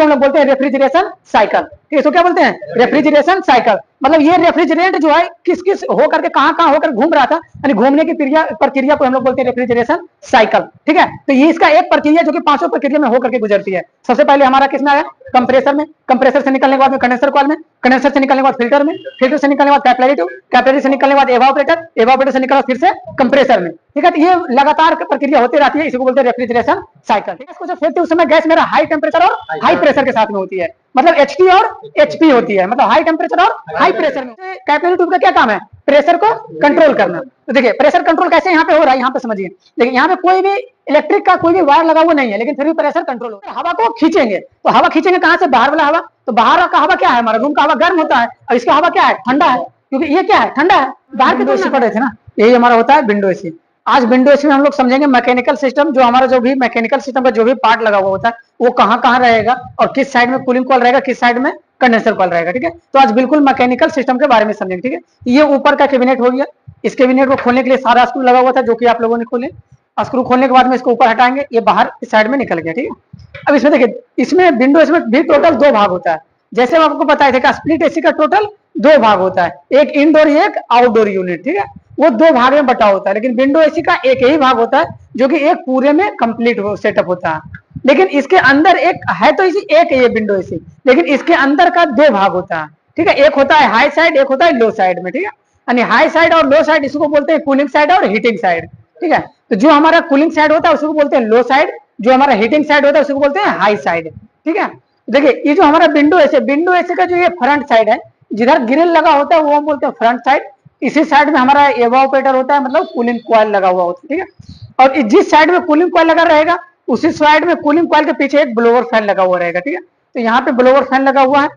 हम लोग बोलते हैं रेफ्रिजरेशन साइकिल। ठीक है, इसको क्या बोलते हैं? Refrigeration cycle. मतलब ये रेफ्रिजरेंट जो है किस किस होकर के कहां होकर घूम रहा था, यानी घूमने की प्रक्रिया को हम लोग बोलते हैं रेफ्रिजरेशन साइकिल। ठीक है, तो ये इसका एक प्रक्रिया जो कि पांचों प्रक्रिया में होकर के गुजरती है। सबसे पहले हमारा किसमें आया? कंप्रेसर में। कंप्रेसर से निकलने के बाद में कंडेंसर कॉइल में, कंडेंसर से निकलने के बाद फिल्टर में, फिल्टर से निकलने के बाद कैपिलरी ट्यूब, कैपिलरी से निकलने के बाद एवापोरेटर, एवापोरेटर से निकलने फिर से कंप्रेसर में। ठीक है, तो ये लगातार प्रक्रिया होती रहती है, इसको बोलते हैं रेफ्रिजरेशन साइकिल। ठीक है, इसको जब फेंकते उस समय गैस मेरा हाई टेम्परेचर और हाई प्रेशर के साथ में होती है, मतलब HT और HP होती है, मतलब हाई टेम्परेचर और हाई प्रेशर में। कैपिलरी ट्यूब का क्या काम है? प्रेशर को कंट्रोल करना। तो देखिए प्रेशर कंट्रोल कैसे यहाँ पे हो रहा है, यहाँ पे समझिए। देखिए यहाँ पे कोई भी इलेक्ट्रिक का कोई भी वायर लगा हुआ नहीं है, लेकिन फिर भी प्रेशर कंट्रोल हो रहा है। हवा को खींचेंगे, तो हवा खींचेंगे कहां से? बाहर वाला हवा। तो बाहर का हवा क्या है? हमारा रूम का हवा गर्म होता है, और इसका हवा क्या है? ठंडा है, क्योंकि ये क्या है? ठंडा है। बाहर के AC पड़े थे ना, यही हमारा होता है विंडो AC। आज विंडो AC में हम लोग समझेंगे मैकेनिकल सिस्टम, जो हमारा जो भी मैकेनिकल सिस्टम का जो भी पार्ट लगा हुआ होता है वो कहाँ रहेगा, और किस साइड में कूलिंग कॉइल रहेगा, किस साइड में कंडेंसर कॉइल रहेगा। ठीक है, तो आज बिल्कुल मैकेनिकल सिस्टम के बारे में समझेंगे। ठीक है, ये ऊपर का कैबिनेट हो गया। इस कैबिनेट को खोलने के लिए सारा स्क्रू लगा हुआ था, जो कि आप लोगों ने खोले। स्क्रू खोलने के बाद में इसको ऊपर हटाएंगे, ये बाहर इस साइड में निकल गया। ठीक है, अब इसमें देखिए, इसमें विंडो इसमें भी टोटल 2 भाग होता है। जैसे आपको बताया था कि स्प्लिट AC का टोटल 2 भाग होता है, एक इंडोर एक आउटडोर यूनिट। ठीक है, वो 2 भाग में बटा होता है, लेकिन विंडो AC का एक ही भाग होता है, जो कि एक पूरे में कंप्लीट सेटअप होता है। लेकिन इसके अंदर एक है, तो इसी एक है ये विंडो AC, लेकिन इसके अंदर का 2 भाग होता है। ठीक है, एक होता है हाई साइड, एक होता है लो साइड में। ठीक है, यानी हाई साइड और लो साइड इसको बोलते हैं कूलिंग साइड और हीटिंग साइड। ठीक है, तो जो हमारा कूलिंग साइड होता है उसको बोलते हैं लो साइड, जो हमारा हीटिंग साइड होता है उसको बोलते हैं हाई साइड। ठीक है, देखिए ये जो हमारा विंडो AC का जो ये फ्रंट साइड है, जिधर ग्रिल लगा होता है वो हम बोलते हैं फ्रंट साइड। इसी साइड में हमारा एवापोरेटर होता है, मतलब कूलिंग कॉइल लगा हुआ होता है। ठीक है, और जिस साइड में कूलिंग कॉइल लगा रहेगा उसी साइड में कूलिंग कॉइल के पीछे एक ब्लोअर फैन लगा हुआ रहेगा। ठीक है, तो यहाँ पे ब्लोअर फैन लगा हुआ है,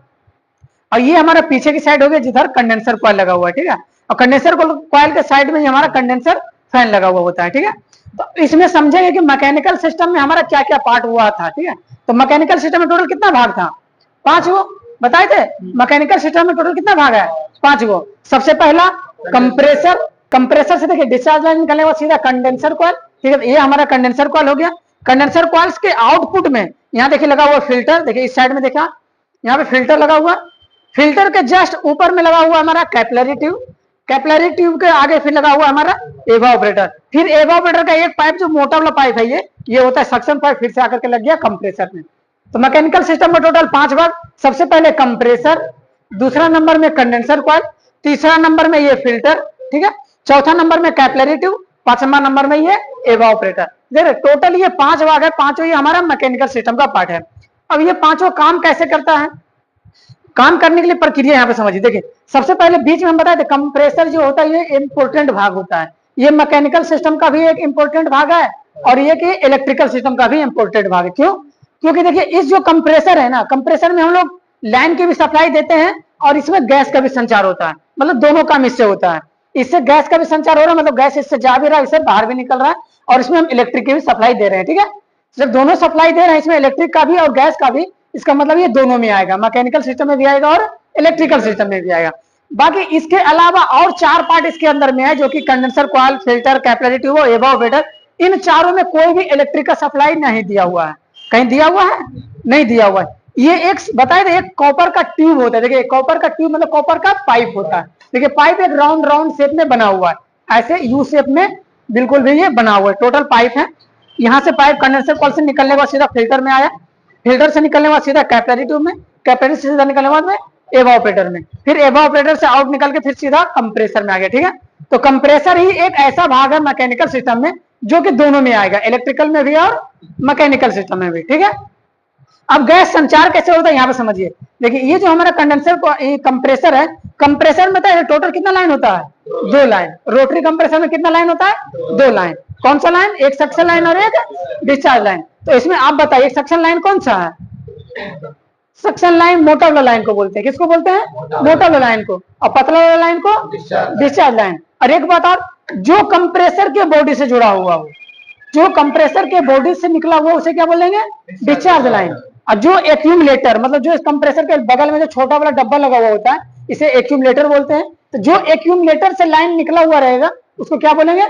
और ये हमारा पीछे की साइड हो गया जिधर कंडेंसर कॉइल लगा हुआ है। ठीक है, और कंडेंसर कॉइल के साइड में हमारा कंडेंसर फैन लगा हुआ होता है। ठीक है, तो इसमें समझेंगे कि मैकेनिकल सिस्टम में हमारा क्या क्या पार्ट हुआ था। ठीक है, तो मैकेनिकल सिस्टम में टोटल कितना भाग था? 5 गो बताए थे। मैकेनिकल सिस्टम में टोटल कितना भाग है? 5 गो। सबसे पहला कंप्रेसर, कंप्रेसर से देखिए डिस्चार्ज लाइन निकलने के बाद सीधा कंडेंसर कॉइल। ठीक है, ये हमारा कंडेंसर कॉइल हो गया। कंडेंसर कॉइल्स के आउटपुट में यहाँ देखिए लगा हुआ फिल्टर, देखिए इस साइड में देखा यहाँ पे फिल्टर लगा हुआ। फिल्टर के जस्ट ऊपर में लगा हुआ हमारा कैपिलरी ट्यूब, कैपिलरी ट्यूब के आगे फिर लगा हुआ हमारा एवापोरेटर। फिर एवापोरेटर का एक पाइप जो मोटा वाला पाइप है ये होता है सक्शन पाइप, फिर से आकर के लग गया कंप्रेसर में। तो मैकेनिकल सिस्टम में टोटल 5 भाग। सबसे पहले कंप्रेसर, दूसरा नंबर में कंडेंसर कॉइल, तीसरा नंबर में ये फिल्टर। ठीक है, चौथा नंबर में कैपिलरी ट्यूब, 5वां नंबर में ये एवापोरेटर। देखिए टोटल ये 5 भाग है, पांचों ये हमारा मैकेनिकल सिस्टम का पार्ट है। अब ये पांचों काम कैसे करता है? काम करने के लिए प्रक्रिया यहाँ पे समझिए। देखिए सबसे पहले बीच में हम बताए थे कंप्रेसर जो होता है ये इंपोर्टेंट भाग होता है। ये मैकेनिकल सिस्टम का भी एक इंपोर्टेंट भाग है, और ये कि इलेक्ट्रिकल सिस्टम का भी इंपोर्टेंट भाग है। क्यों? क्योंकि देखिए इस जो कंप्रेसर है ना, कंप्रेसर में हम लोग लाइन की भी सप्लाई देते हैं और इसमें गैस का भी संचार होता है, मतलब दोनों काम इससे होता है। इससे गैस का भी संचार हो रहा है, मतलब गैस इससे जा भी रहा है, इससे बाहर भी निकल रहा है, और इसमें हम इलेक्ट्रिक की भी सप्लाई दे रहे हैं। ठीक है, जब दोनों सप्लाई दे रहे हैं, इसमें इलेक्ट्रिक का भी और गैस का भी, इसका मतलब ये दोनों में आएगा, मैकेनिकल सिस्टम में भी आएगा और इलेक्ट्रिकल सिस्टम में भी आएगा। बाकी इसके अलावा और 4 पार्ट इसके अंदर में है, जो कि condenser coil, filter, capillary tube और एवापोरेटर। इन चारों में कोई भी इलेक्ट्रिक का सप्लाई नहीं दिया हुआ है। कहीं दिया हुआ है? नहीं दिया हुआ है। ये एक बताए थे, एक कॉपर का ट्यूब होता है। देखिए कॉपर का ट्यूब मतलब कॉपर का पाइप होता है। देखिए पाइप एक राउंड शेप में बना हुआ है, ऐसे यू शेप में बिल्कुल भी ये बना हुआ है। टोटल पाइप है। यहाँ से पाइप कंडेंसर कॉइल से निकलने के बाद सीधा फिल्टर में आया, फिल्टर से निकलने के बाद सीधा कैपिलरी ट्यूब में, कैपिलरी से सीधा निकलने के बाद में एवापोरेटर में, फिर एवापोरेटर से आउट निकल के फिर सीधा कंप्रेसर में आ गया। ठीक है, तो कंप्रेसर ही एक ऐसा भाग है मैकेनिकल सिस्टम में जो कि दोनों में आएगा, इलेक्ट्रिकल में भी और मैकेनिकल सिस्टम में भी। ठीक है, अब गैस संचार कैसे होता है यहाँ पे समझिए। देखिए ये जो हमारा कंडेंसर कंप्रेसर है, कंप्रेसर में तो टोटल कितना लाइन होता है? 2 लाइन। रोटरी कंप्रेसर में कितना लाइन होता है? 2 लाइन। कौन सा लाइन? एक सक्शन लाइन और एक डिस्चार्ज लाइन। तो इसमें आप बताइए सक्शन लाइन कौन सा है? सक्शन लाइन मोटा वाला लाइन को बोलते हैं। किसको बोलते हैं? मोटा वाला लाइन को। और पतला वाला लाइन को डिस्चार्ज लाइन। और एक बात और, जो कंप्रेसर के बॉडी से जुड़ा हुआ हो, जो कंप्रेसर के बॉडी से निकला हुआ उसे क्या बोलेंगे? Discharge line. और जो एक्यूमुलेटर, मतलब जो इस कंप्रेसर के बगल में जो छोटा वाला डब्बा लगा हुआ होता है, इसे एक्यूमुलेटर बोलते हैं। तो जो एक्यूमुलेटर से लाइन निकला हुआ रहेगा उसको क्या बोलेंगे?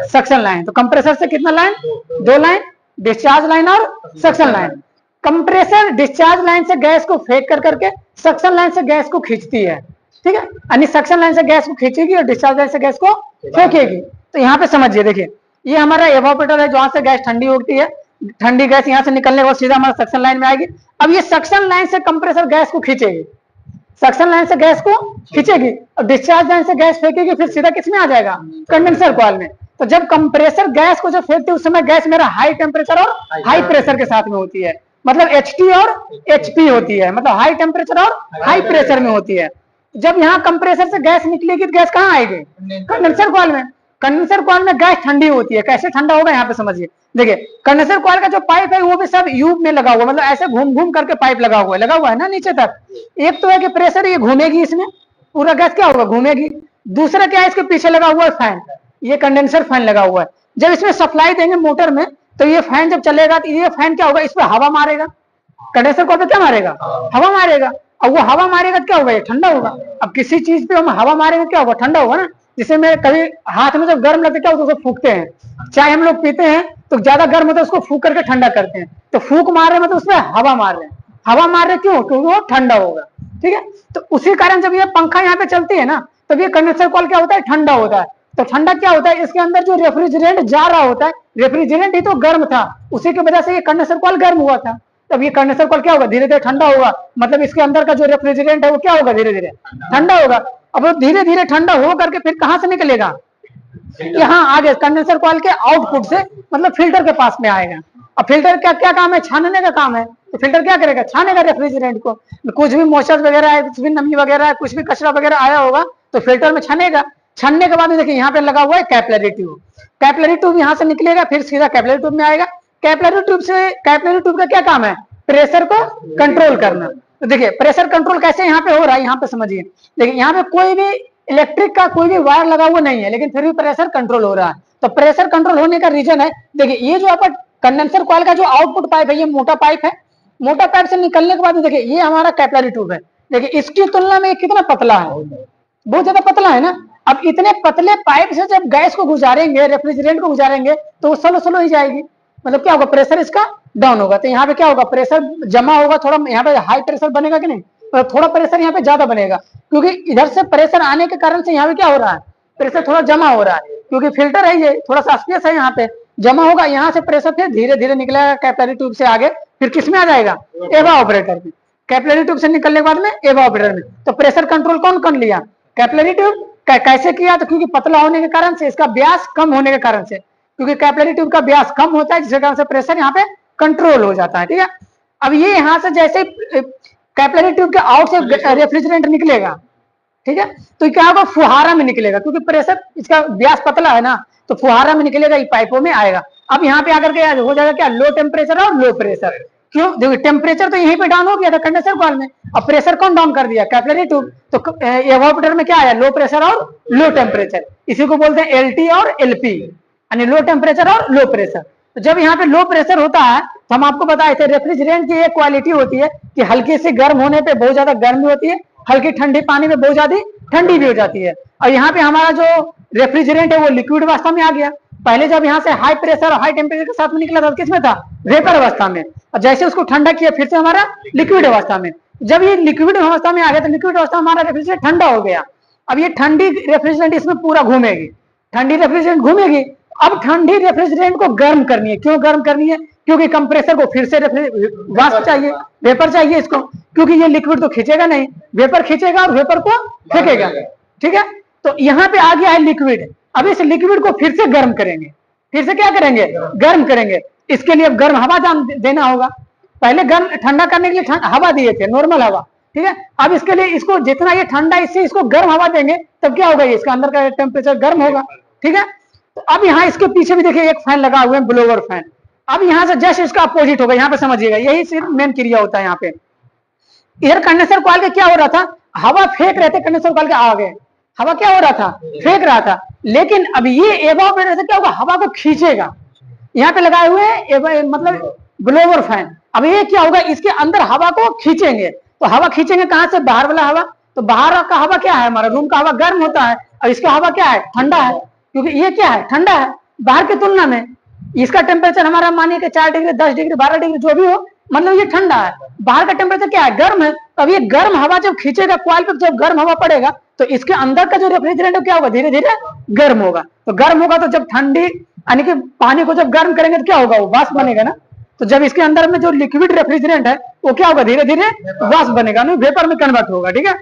Suction line. तो कंप्रेसर से कितना लाइन? 2 लाइन, डिस्चार्ज लाइन और suction line. Compressor discharge line से गैस को फेंक कर करके सक्शन लाइन से गैस को खींचती है, ठीक है, यानी सक्शन लाइन से गैस को खींचेगी और डिस्चार्ज लाइन से गैस को फेंकेगी। तो यहाँ पे समझिए, देखिए ये हमारा एवापोरेटर है, जहां से गैस ठंडी होती है, ठंडी गैस यहाँ से निकलने के बाद सीधा हमारा सक्शन लाइन में आएगी। अब ये सक्शन लाइन से कंप्रेसर गैस को खींचेगी, सक्शन लाइन से गैस को खींचेगी और डिस्चार्ज लाइन से गैस फेंकेगी, फिर सीधा किस में आ जाएगा, कंडेंसर कॉइल में। तो जब कंप्रेसर गैस को जब फेंकती है उस समय गैस मेरा हाई टेम्परेचर और हाई प्रेशर के साथ में होती है, मतलब HT और HP होती है, मतलब हाई टेम्परेचर और हाई प्रेशर में होती है। जब यहाँ कंप्रेसर से गैस निकलेगी तो गैस कहाँ आएगी, कंडेंसर कॉइल में। कंडेंसर कॉइल में गैस ठंडी होती है, कैसे ठंडा होगा यहाँ पे समझिए, देखिए कंडेंसर कॉइल का जो पाइप है वो भी सब ट्यूब में लगा हुआ, मतलब ऐसे घूम घूम करके पाइप लगा हुआ है ना नीचे तक। एक तो है कि प्रेशर ये घूमेगी, इसमें पूरा गैस क्या होगा, घूमेगी। दूसरा क्या है, इसके पीछे लगा हुआ है फैन, ये कंडेंसर फैन लगा हुआ है। जब इसमें सप्लाई देंगे मोटर में तो ये फैन जब चलेगा तो ये फैन क्या होगा, इस पर हवा मारेगा, कंडेंसर कॉइल पे क्या मारेगा, हवा मारेगा। अब वो हवा मारेगा तो क्या होगा, ये ठंडा होगा। अब किसी चीज पे हम हवा मारेंगे क्या होगा, ठंडा होगा ना। जिसे में कभी हाथ में जब गर्म लगता है क्या होता है, उसको फूकते हैं, चाय हम लोग पीते हैं तो ज्यादा गर्म होता है उसको फूक करके ठंडा करते हैं। तो फूक मार रहे हैं मतलब उसमें हवा मार रहे हैं, हवा मार रहे क्यों, क्योंकि वो ठंडा होगा, ठीक है। तो उसी कारण जब ये पंखा यहाँ पे चलती है ना तब ये कंडेंसर कॉइल क्या होता है, ठंडा होता है। तो ठंडा क्या होता है, इसके अंदर जो रेफ्रिजरेंट जा रहा होता है, रेफ्रिजरेंट ही तो गर्म था, उसी की वजह से ये कंडेंसर कॉइल गर्म हुआ था। तब ये कंडेंसर कॉइल क्या होगा, धीरे धीरे ठंडा होगा, मतलब इसके अंदर का जो रेफ्रिजरेंट है वो क्या होगा, धीरे धीरे ठंडा होगा। अब वो धीरे धीरे ठंडा हो करके फिर कहां से निकलेगा, यहाँ आगे कंडेंसर कॉइल के आउटपुट से, मतलब फिल्टर के पास में आएगा। अब फिल्टर का क्या काम है, छानने का काम है। तो फिल्टर क्या करेगा, छानेगा रेफ्रिजरेंट को, कुछ भी मॉइस्चर वगैरह है, कुछ भी नमी वगैरह है, कुछ भी कचरा वगैरह आया होगा तो फिल्टर में छानेगा। छानने के बाद देखिए यहाँ पे लगा हुआ है कैपिलरी ट्यूब, कैपिलरी ट्यूब यहाँ से निकलेगा फिर सीधा कैपिलरी ट्यूब में आएगा। कैपिलरी ट्यूब का क्या काम है, प्रेशर को कंट्रोल करना। तो देखिए प्रेशर कंट्रोल कैसे यहाँ पे हो रहा है, यहाँ पे समझिए, देखिए यहाँ पे कोई भी इलेक्ट्रिक का कोई भी वायर लगा हुआ नहीं है, लेकिन फिर भी प्रेशर कंट्रोल हो रहा है। तो प्रेशर कंट्रोल होने का रीजन है, देखिए ये जो आपका कंडेंसर कॉइल का जो आउटपुट पाइप है, ये मोटा पाइप है, मोटा पाइप से निकलने के बाद देखिए ये हमारा कैपिलरी ट्यूब है। देखिए इसकी तुलना में कितना पतला है, बहुत ज्यादा पतला है ना। अब इतने पतले पाइप से जब गैस को गुजारेंगे, रेफ्रिजरेंट को गुजारेंगे तो स्लो स्लो ही जाएगी, मतलब क्या होगा, प्रेशर इसका डाउन होगा। तो यहाँ पे क्या होगा, प्रेशर जमा होगा, थोड़ा यहाँ पे हाई प्रेशर बनेगा कि नहीं, तो थोड़ा प्रेशर यहाँ पे ज्यादा बनेगा, क्योंकि इधर से प्रेशर आने के कारण से यहाँ पे क्या हो रहा है, प्रेशर थोड़ा जमा हो रहा है, क्योंकि फिल्टर है ये थोड़ा सा स्पेस है, यहाँ पे जमा होगा। यहाँ से प्रेशर फिर धीरे धीरे निकलेगा कैपिलरी ट्यूब से आगे, फिर किस में आ जाएगा, एवापोरेटर में। कैपिलरी ट्यूब से निकलने के बाद में एवापोरेटर में। तो प्रेशर कंट्रोल कौन कर लिया, कैपिलरी ट्यूब। कैसे किया, तो क्योंकि पतला होने के कारण से, इसका व्यास कम होने के कारण से, क्योंकि कैपिलरी ट्यूब का व्यास कम होता है जिसके कारण से प्रेशर यहाँ पे कंट्रोल हो जाता है, ठीक है। अब ये यहाँ से जैसे कैपिलरी ट्यूब के आउट से रेफ्रिजरेंट निकलेगा, ठीक है, तो क्या होगा, फुहारा में निकलेगा, क्योंकि प्रेशर इसका व्यास पतला है ना, तो फुहारा में निकलेगा, ये पाइपों में आएगा। अब यहाँ पे आकर के हो जाएगा क्या, लो टेम्परेचर और लो प्रेशर। क्यों, देखिए टेम्परेचर तो यहीं पे डाउन हो गया था कंडेंसर कॉइल में, अब प्रेशर कौन डाउन कर दिया, कैपिलरी ट्यूब। तो एवापोरेटर में क्या आया, लो प्रेशर और लो टेम्परेचर, इसी को बोलते हैं LT और LP, यानी लो टेम्परेचर और लो प्रेशर। तो जब यहाँ पे लो प्रेशर होता है तो हम आपको बताए थे रेफ्रिजरेंट की एक क्वालिटी होती है कि हल्की सी गर्म होने पे बहुत ज्यादा गर्म भी होती है, हल्की ठंडी पानी में बहुत ज्यादा ठंडी भी हो जाती है। और यहाँ पे हमारा जो रेफ्रिजरेंट है वो लिक्विड अवस्था में आ गया। पहले जब यहाँ से हाई प्रेशर और हाई टेम्परेचर के साथ में निकला था किसमें था, वेपर अवस्था में, और जैसे उसको ठंडा किया फिर से हमारा लिक्विड अवस्था में। जब ये लिक्विड अवस्था में आ गया तो लिक्विड अवस्था हमारा रेफ्रिजरेंट ठंडा हो गया। अब ये ठंडी रेफ्रिजरेंट इसमें पूरा घूमेगी, ठंडी रेफ्रिजरेंट घूमेगी। अब ठंडी रेफ्रिजरेंट को गर्म करनी है, क्यों गर्म करनी है, क्योंकि कंप्रेसर को फिर से वाष्प चाहिए, वेपर चाहिए इसको, क्योंकि ये लिक्विड तो खींचेगा नहीं, वेपर खींचेगा और वेपर को फेंकेगा, ठीक है। तो यहाँ पे आ गया है लिक्विड, अब इस लिक्विड को फिर से गर्म करेंगे, फिर से क्या करेंगे, गर्म करेंगे। इसके लिए अब गर्म हवा देना होगा, पहले गर्म ठंडा करने के लिए हवा दिए थे, नॉर्मल हवा, ठीक है। अब इसके लिए इसको जितना ये ठंडा, इससे इसको गर्म हवा देंगे तब क्या होगा, इसका अंदर का टेम्परेचर गर्म होगा, ठीक है। तो अब यहाँ इसके पीछे भी देखिए एक फैन लगा हुआ है, ब्लोअर फैन। अब यहाँ से जस्ट इसका अपोजिट होगा, यहाँ पे समझिएगा, यही सिर्फ मेन क्रिया होता है यहाँ पे। एयर कंडेंसर कॉइल के क्या हो रहा था, हवा फेंक रहे थे कंडेंसर कॉइल के आगे, हवा क्या हो रहा था, फेंक रहा था। लेकिन अब ये एवापोरेटर से क्या होगा, हवा को खींचेगा। यहाँ पे लगाए हुए हैं मतलब ब्लोअर फैन। अब ये क्या होगा, इसके अंदर हवा को खींचेंगे, तो हवा खींचेंगे कहां से, बाहर वाला हवा। तो बाहर का हवा क्या है, हमारा रूम का हवा गर्म होता है, और इसका हवा क्या है, ठंडा है, क्योंकि ये क्या है, ठंडा है बाहर की तुलना में। इसका टेम्परेचर हमारा मानिए कि 4 डिग्री, 10 डिग्री, 12 डिग्री जो भी हो, मतलब ये ठंडा है, बाहर का टेम्परेचर क्या है, गर्म है। तो अब ये गर्म हवा जब खींचेगा कॉइल पे, जब गर्म हवा पड़ेगा तो इसके अंदर का जो रेफ्रिजरेंट है क्या होगा, धीरे धीरे गर्म होगा। तो गर्म होगा तो जब ठंडी यानी कि पानी को जब गर्म करेंगे तो क्या होगा, वो वाष्प बनेगा ना। तो जब इसके अंदर में जो लिक्विड रेफ्रिजरेंट है वो क्या होगा, धीरे धीरे वाष्प बनेगा, नहीं वेपर में कन्वर्ट होगा। ठीक है,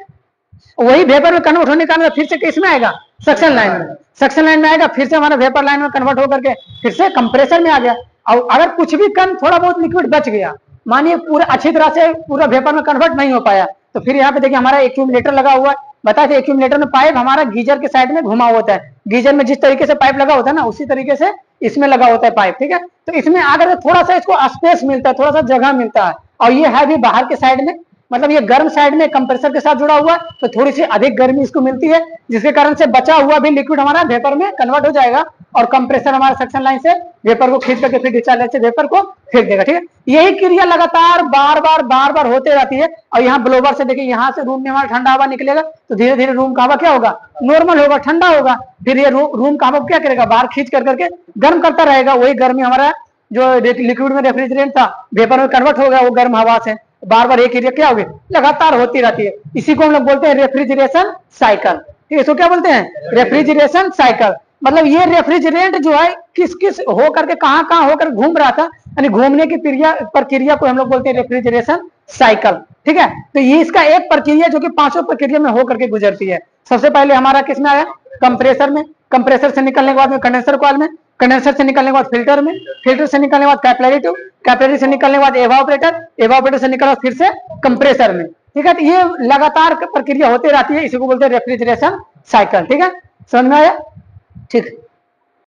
वही वेपर में कन्वर्ट होने का फिर से किस में आएगा, सक्शन लाइन में। सक्शन लाइन में आएगा, फिर से हमारा वेपर लाइन में कन्वर्ट होकर के फिर से कंप्रेसर में आ गया। और अगर कुछ भी कम थोड़ा बहुत लिक्विड बच गया, मानिए पूरा अच्छी तरह से पूरा वेपर में कन्वर्ट नहीं हो पाया, तो फिर यहाँ पे देखिए हमारा एक्यूमुलेटर लगा हुआ है। बताए थे एक्यूमुलेटर में पाइप हमारा गीजर के साइड में घुमा होता है। गीजर में जिस तरीके से पाइप लगा होता है ना, उसी तरीके से इसमें लगा होता है पाइप। ठीक है, तो इसमें आकर थोड़ा सा इसको स्पेस मिलता है, थोड़ा सा जगह मिलता है। और ये है भी बाहर के साइड में, मतलब ये गर्म साइड में कंप्रेसर के साथ जुड़ा हुआ है, तो थोड़ी सी अधिक गर्मी इसको मिलती है, जिसके कारण से बचा हुआ भी लिक्विड हमारा वेपर में कन्वर्ट हो जाएगा और कंप्रेसर हमारा सक्शन लाइन से वेपर को खींच करके फिर डिस्चार्ज लाइन से वेपर को फेंक देगा। ठीक है, यही क्रिया लगातार बार बार होते रहती है। और यहाँ ब्लोवर से देखिए, यहाँ से रूम में हमारा ठंडा हवा निकलेगा तो धीरे धीरे रूम का हवा क्या होगा, नॉर्मल होगा, ठंडा होगा। फिर ये रूम का हवा क्या करेगा, बाहर खींच कर करके गर्म करता रहेगा। वही गर्मी हमारा जो लिक्विड में रेफ्रिजरेंट था वेपर में कन्वर्ट हो गया, वो गर्म हवा से बार बार एक क्रिया क्या होगी, लगातार होती रहती है। इसी को हम लोग बोलते हैं रेफ्रिजरेशन साइकिल। ठीक है, इसको क्या बोलते हैं, रेफ्रिजरेशन साइकिल। मतलब ये रेफ्रिजरेंट जो है किस किस हो करके कहाँ होकर घूम रहा था, यानी घूमने की प्रक्रिया को हम लोग बोलते हैं रेफ्रिजरेशन साइकिल। ठीक है, तो ये इसका एक प्रक्रिया जो कि पांचों प्रक्रिया में होकर के गुजरती है। सबसे पहले हमारा किसमें आया, कंप्रेसर में। कंप्रेसर से निकलने के बाद में कंडेंसर कॉइल में, कंडेंसर से निकलने के बाद फिल्टर में, फिल्टर से निकलने के बाद कैपिलरी ट्यूब, कैपिलरी से निकलने के बाद एवापोरेटर, एवापोरेटर से निकलने फिर से कंप्रेसर में। ठीक है, तो ये लगातार प्रक्रिया होती रहती है, इसी को बोलते हैं रेफ्रिजरेशन साइकिल। ठीक है, समझ में आया, ठीक।